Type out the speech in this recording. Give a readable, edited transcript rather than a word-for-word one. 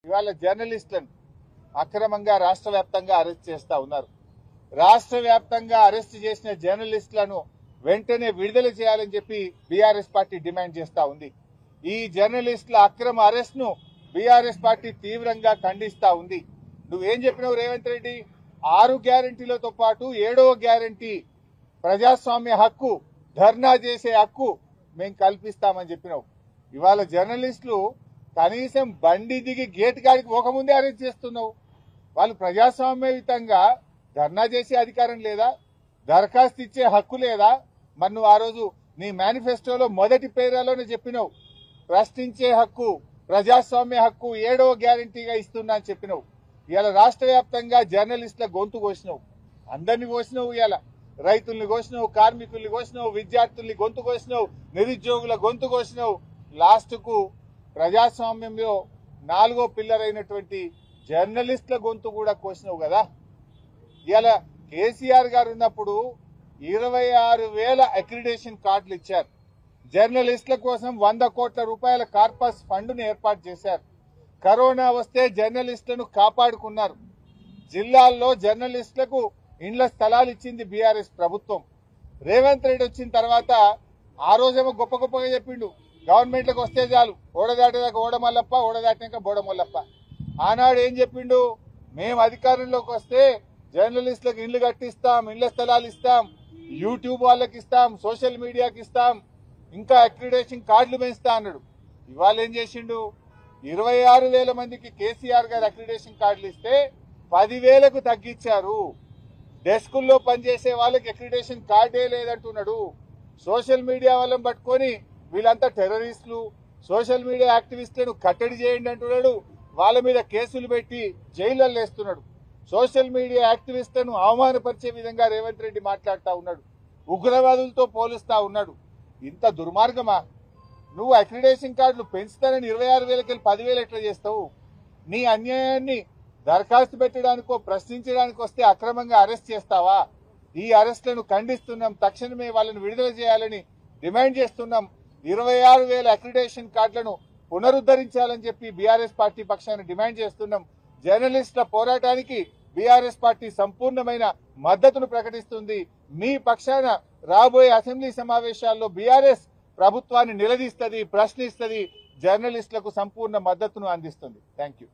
ఇవాళ జర్నలిస్టులను అక్రమంగా రాష్ట్ర వ్యాప్తంగా అరెస్ట్ చేస్తా ఉన్నారు. రాష్ట్ర వ్యాప్తంగా అరెస్ట్ చేసిన జర్నలిస్టులను వెంటనే విడుదల చేయాలని చెప్పి బీఆర్ఎస్ పార్టీ డిమాండ్ చేస్తా ఉంది. ఈ జర్నలిస్టుల అక్రమ అరెస్ట్ ను బీఆర్ఎస్ పార్టీ తీవ్రంగా ఖండిస్తా ఉంది. నువ్వేం చెప్పినావు రేవంత్ రెడ్డి? 6 గ్యారెంటీలతో పాటు 7వ గ్యారెంటీ ప్రజాస్వామ్య హక్కు, ధర్నా చేసే హక్కు మేము కల్పిస్తామని చెప్పినావు. ఇవాళ జర్నలిస్టులు కనీసం బండి దిగి గేట్ కాడికి పోకముందే అరెస్ట్ చేస్తున్నావు. వాళ్ళు ప్రజాస్వామ్యయుతంగా ధర్నా చేసే అధికారం లేదా? దరఖాస్తు ఇచ్చే హక్కు లేదా? మరి నువ్వు ఆ రోజు నీ మేనిఫెస్టోలో మొదటి పేరాలోనే చెప్పినావు, ప్రశ్నించే హక్కు, ప్రజాస్వామ్య హక్కు 7వ గ్యారంటీగా ఇస్తున్నా అని చెప్పినావు. ఇవాళ రాష్ట్ర వ్యాప్తంగా జర్నలిస్టుల గొంతు కోసినావు, అందరినీ కోసినావు. ఇవాళ రైతుల్ని కోసినావు, కార్మికుల్ని కోసినావు, విద్యార్థుల్ని గొంతు కోసినావు, నిరుద్యోగుల గొంతు కోసినావు. లాస్ట్ కు ప్రజాస్వామ్యంలో 4వ పిల్లర్ అయినటువంటి జర్నలిస్టుల గొంతు కూడా కోసినావు కదా. ఇవాళ కేసీఆర్ గారు ఉన్నప్పుడు 26,000 అక్రిడేషన్ కార్డులు ఇచ్చారు. జర్నలిస్టుల కోసం 100 కోట్ల రూపాయల కార్పస్ ఫండ్ను ఏర్పాటు చేశారు. కరోనా వస్తే జర్నలిస్టులను కాపాడుకున్నారు. జిల్లాల్లో జర్నలిస్టులకు ఇండ్ల స్థలాలు ఇచ్చింది బీఆర్ఎస్ ప్రభుత్వం. రేవంత్ రెడ్డి వచ్చిన తర్వాత ఆ రోజేమో గొప్ప గొప్పగా చెప్పిండు, గవర్నమెంట్లకు వస్తే చాలు, ఓడదాటేదాకా ఓడమల్లప్ప, ఓడదాటినాక బోడమల్లప్ప. ఆనాడు ఏం చెప్పిండు? మేము అధికారంలోకి వస్తే జర్నలిస్టులకు ఇండ్లు కట్టిస్తాం, ఇండ్ల స్థలాలు ఇస్తాం, యూట్యూబ్ వాళ్ళకి ఇస్తాం, సోషల్ మీడియాకి ఇస్తాం, ఇంకా అక్రిడేషన్ కార్డులు పెంచుతా అన్నాడు. ఇవాళ ఏం చేసిండు? 26,000 మందికి కేసీఆర్ గారు అక్రిడేషన్ కార్డులు ఇస్తే 10,000కు తగ్గించారు. డెస్కుల్లో పనిచేసే వాళ్ళకి అక్రిడేషన్ కార్డే లేదంటున్నాడు. సోషల్ మీడియా వాళ్ళని పట్టుకొని వీళ్ళంతా టెర్రరిస్టులు, సోషల్ మీడియా యాక్టివిస్టులను కట్టడి చేయండి అంటున్నాడు. వాళ్ళ మీద కేసులు పెట్టి జైళ్లలో వేస్తున్నాడు. సోషల్ మీడియా యాక్టివిస్టులను అవమానపరిచే విధంగా రేవంత్ రెడ్డి మాట్లాడుతూ ఉన్నాడు. ఉగ్రవాదులతో పోలుస్తా ఉన్నాడు. ఇంత దుర్మార్గమా? నువ్వు అక్రిడేషన్ కార్డులు పెంచుతానని 26,000కి 10,000 ఎట్లా చేస్తావు? నీ అన్యాయాన్ని దరఖాస్తు పెట్టడానికో ప్రశ్నించడానికి వస్తే అక్రమంగా అరెస్ట్ చేస్తావా? ఈ అరెస్టులను ఖండిస్తున్నాం. తక్షణమే వాళ్ళని విడుదల చేయాలని డిమాండ్ చేస్తున్నాం. 26,000 అక్రిడేషన్ కార్డులను పునరుద్ధరించాలని చెప్పి బీఆర్ఎస్ పార్టీ పక్షాన డిమాండ్ చేస్తున్నాం. జర్నలిస్టుల పోరాటానికి బీఆర్ఎస్ పార్టీ సంపూర్ణమైన మద్దతును ప్రకటిస్తుంది. మీ పక్షాన రాబోయే అసెంబ్లీ సమావేశాల్లో బీఆర్ఎస్ ప్రభుత్వాన్ని నిలదీస్తుంది, ప్రశ్నిస్తుంది, జర్నలిస్టులకు సంపూర్ణ మద్దతును అందిస్తుంది. Thank you.